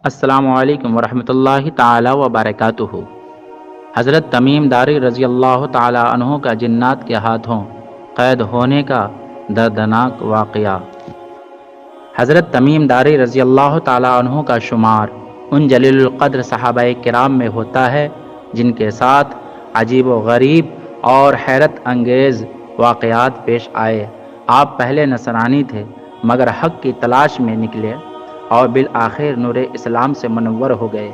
السلام علیکم ورحمۃ اللہ تعالی وبرکاتہ۔ حضرت تمیم داری رضی اللہ تعالی عنہ کا جنات کے ہاتھوں قید ہونے کا دردناک واقعہ۔ حضرت تمیم داری رضی اللہ تعالی عنہ کا شمار ان جلیل القدر صحابہ کرام میں ہوتا ہے جن کے ساتھ عجیب و غریب اور حیرت انگیز واقعات پیش آئے۔ آپ پہلے نصرانی تھے مگر حق کی تلاش میں نکلے اور بالآخر نور اسلام سے منور ہو گئے۔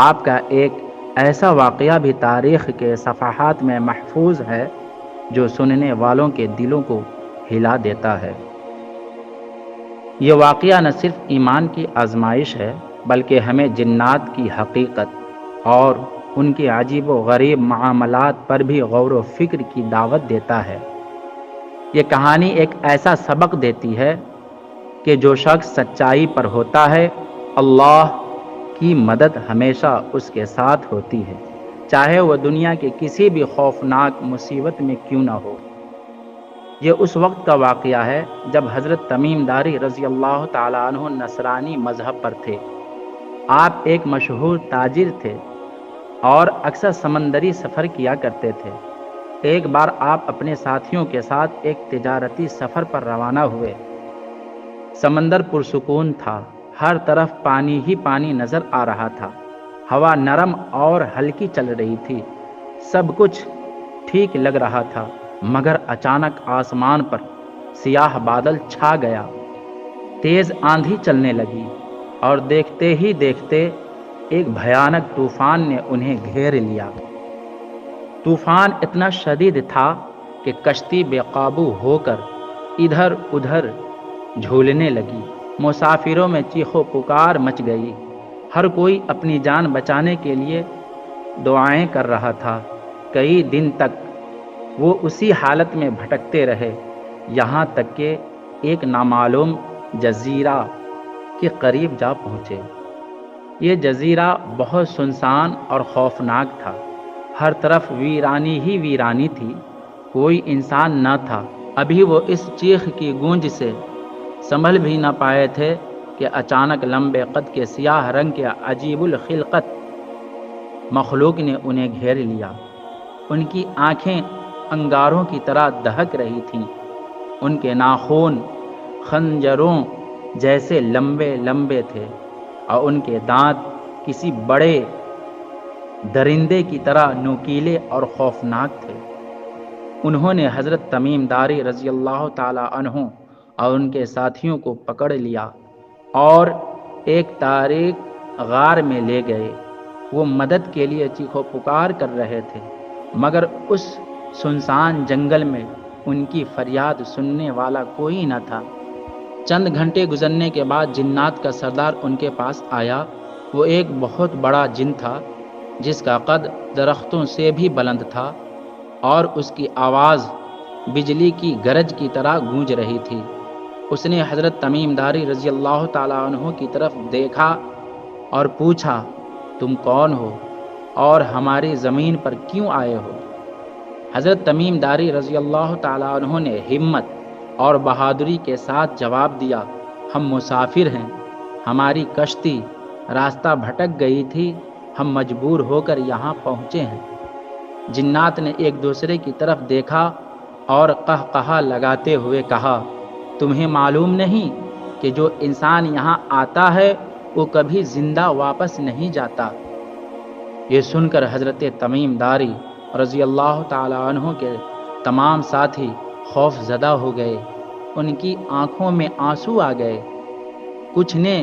آپ کا ایک ایسا واقعہ بھی تاریخ کے صفحات میں محفوظ ہے جو سننے والوں کے دلوں کو ہلا دیتا ہے۔ یہ واقعہ نہ صرف ایمان کی آزمائش ہے بلکہ ہمیں جنات کی حقیقت اور ان کی عجیب و غریب معاملات پر بھی غور و فکر کی دعوت دیتا ہے۔ یہ کہانی ایک ایسا سبق دیتی ہے کہ جو شخص سچائی پر ہوتا ہے اللہ کی مدد ہمیشہ اس کے ساتھ ہوتی ہے، چاہے وہ دنیا کے کسی بھی خوفناک مصیبت میں کیوں نہ ہو۔ یہ اس وقت کا واقعہ ہے جب حضرت تمیم داری رضی اللہ تعالیٰ عنہ نصرانی مذہب پر تھے۔ آپ ایک مشہور تاجر تھے اور اکثر سمندری سفر کیا کرتے تھے۔ ایک بار آپ اپنے ساتھیوں کے ساتھ ایک تجارتی سفر پر روانہ ہوئے۔ سمندر پرسکون تھا، ہر طرف پانی ہی پانی نظر آ رہا تھا، ہوا نرم اور ہلکی چل رہی تھی، سب کچھ ٹھیک لگ رہا تھا، مگر اچانک آسمان پر سیاہ بادل چھا گیا، تیز آندھی چلنے لگی اور دیکھتے ہی دیکھتے ایک بھیانک طوفان نے انہیں گھیر لیا۔ طوفان اتنا شدید تھا کہ کشتی بے قابو ہو کر ادھر ادھر جھولنے لگی، مسافروں میں چیخ و پکار مچ گئی، ہر کوئی اپنی جان بچانے کے لیے دعائیں کر رہا تھا۔ کئی دن تک وہ اسی حالت میں بھٹکتے رہے، یہاں تک کہ ایک نامعلوم جزیرہ کے قریب جا پہنچے۔ یہ جزیرہ بہت سنسان اور خوفناک تھا، ہر طرف ویرانی ہی ویرانی تھی، کوئی انسان نہ تھا۔ ابھی وہ اس چیخ کی گونج سے سنبھل بھی نہ پائے تھے کہ اچانک لمبے قد کے سیاہ رنگ کے عجیب الخلقت مخلوق نے انہیں گھیر لیا۔ ان کی آنکھیں انگاروں کی طرح دہک رہی تھیں، ان کے ناخن خنجروں جیسے لمبے لمبے تھے اور ان کے دانت کسی بڑے درندے کی طرح نوکیلے اور خوفناک تھے۔ انہوں نے حضرت تمیم داری رضی اللہ تعالی عنہ اور ان کے ساتھیوں کو پکڑ لیا اور ایک تاریک غار میں لے گئے۔ وہ مدد کے لیے چیخ و پکار کر رہے تھے مگر اس سنسان جنگل میں ان کی فریاد سننے والا کوئی نہ تھا۔ چند گھنٹے گزرنے کے بعد جنات کا سردار ان کے پاس آیا۔ وہ ایک بہت بڑا جن تھا جس کا قد درختوں سے بھی بلند تھا اور اس کی آواز بجلی کی گرج کی طرح گونج رہی تھی۔ اس نے حضرت تمیم داری رضی اللہ تعالیٰ عنہ کی طرف دیکھا اور پوچھا، تم کون ہو اور ہماری زمین پر کیوں آئے ہو؟ حضرت تمیم داری رضی اللہ تعالیٰ عنہ نے ہمت اور بہادری کے ساتھ جواب دیا، ہم مسافر ہیں، ہماری کشتی راستہ بھٹک گئی تھی، ہم مجبور ہو کر یہاں پہنچے ہیں۔ جنات نے ایک دوسرے کی طرف دیکھا اور قہقہا لگاتے ہوئے کہا، تمہیں معلوم نہیں کہ جو انسان یہاں آتا ہے وہ کبھی زندہ واپس نہیں جاتا؟ یہ سن کر حضرت تمیم داری رضی اللہ تعالی عنہ کے تمام ساتھی خوف زدہ ہو گئے، ان کی آنکھوں میں آنسو آ گئے۔ کچھ نے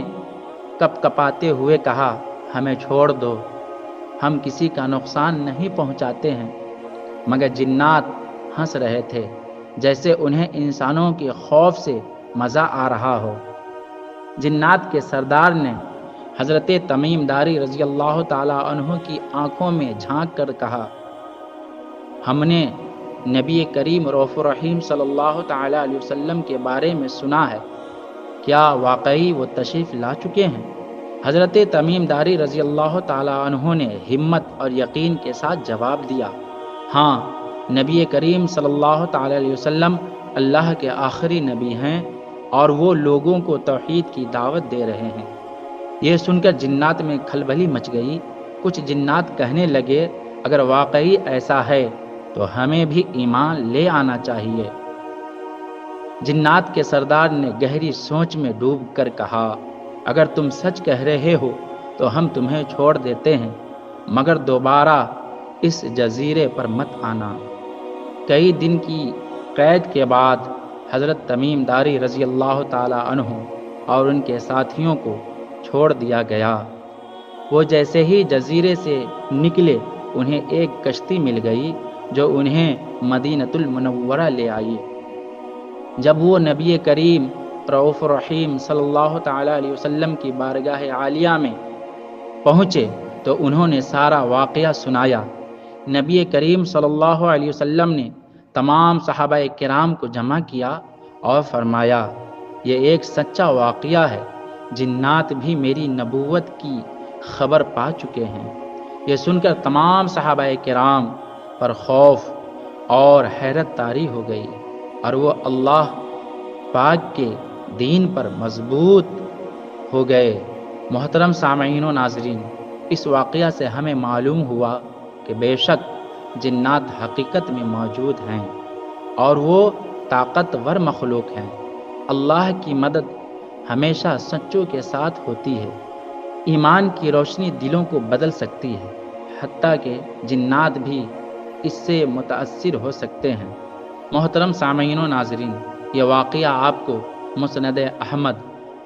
کپ کپاتے ہوئے کہا، ہمیں چھوڑ دو، ہم کسی کا نقصان نہیں پہنچاتے ہیں، مگر جنات ہنس رہے تھے جیسے انہیں انسانوں کے خوف سے مزہ آ رہا ہو۔ جنات کے سردار نے حضرت تمیم داری رضی اللہ تعالی عنہ کی آنکھوں میں جھانک کر کہا، ہم نے نبی کریم رؤوف الرحیم صلی اللہ تعالی علیہ وسلم کے بارے میں سنا ہے، کیا واقعی وہ تشریف لا چکے ہیں؟ حضرت تمیم داری رضی اللہ تعالی عنہ نے ہمت اور یقین کے ساتھ جواب دیا، ہاں، نبی کریم صلی اللہ تعالی علیہ وسلم اللہ کے آخری نبی ہیں اور وہ لوگوں کو توحید کی دعوت دے رہے ہیں۔ یہ سن کر جنات میں کھلبلی مچ گئی۔ کچھ جنات کہنے لگے اگر واقعی ایسا ہے تو ہمیں بھی ایمان لے آنا چاہیے۔ جنات کے سردار نے گہری سوچ میں ڈوب کر کہا اگر تم سچ کہہ رہے ہو تو ہم تمہیں چھوڑ دیتے ہیں، مگر دوبارہ اس جزیرے پر مت آنا۔ کئی دن کی قید کے بعد حضرت تمیم داری رضی اللہ تعالی عنہ اور ان کے ساتھیوں کو چھوڑ دیا گیا۔ وہ جیسے ہی جزیرے سے نکلے انہیں ایک کشتی مل گئی جو انہیں مدینۃ المنورہ لے آئی۔ جب وہ نبی کریم رؤوف الرحیم صلی اللہ تعالی علیہ وسلم کی بارگاہ عالیہ میں پہنچے تو انہوں نے سارا واقعہ سنایا۔ نبی کریم صلی اللہ علیہ وسلم نے تمام صحابہ کرام کو جمع کیا اور فرمایا یہ ایک سچا واقعہ ہے، جنات بھی میری نبوت کی خبر پا چکے ہیں۔ یہ سن کر تمام صحابہ کرام پر خوف اور حیرت طاری ہو گئی اور وہ اللہ پاک کے دین پر مضبوط ہو گئے۔ محترم سامعین و ناظرین، اس واقعہ سے ہمیں معلوم ہوا کہ بے شک جنات حقیقت میں موجود ہیں اور وہ طاقتور مخلوق ہیں۔ اللہ کی مدد ہمیشہ سچوں کے ساتھ ہوتی ہے۔ ایمان کی روشنی دلوں کو بدل سکتی ہے، حتیٰ کہ جنات بھی اس سے متاثر ہو سکتے ہیں۔ محترم سامعین و ناظرین، یہ واقعہ آپ کو مسند احمد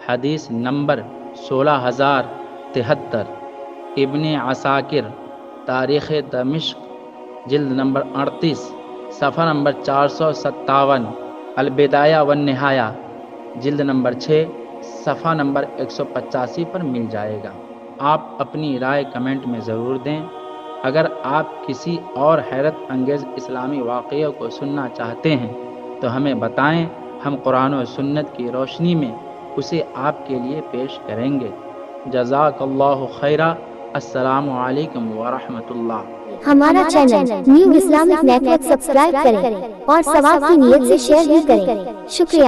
حدیث نمبر 16073، ابن عساکر تاریخ دمشق جلد نمبر 38 صفحہ نمبر 457، البدایہ والنہایہ جلد نمبر 6 صفحہ نمبر 185 پر مل جائے گا۔ آپ اپنی رائے کمنٹ میں ضرور دیں۔ اگر آپ کسی اور حیرت انگیز اسلامی واقعے کو سننا چاہتے ہیں تو ہمیں بتائیں، ہم قرآن و سنت کی روشنی میں اسے آپ کے لیے پیش کریں گے۔ جزاک اللہ خیرہ۔ السلام علیکم ورحمۃ اللہ۔ ہمارا channel new Islamic network subscribe کریں اور ثواب کی نیت سے شیئر بھی کریں۔ شکریہ۔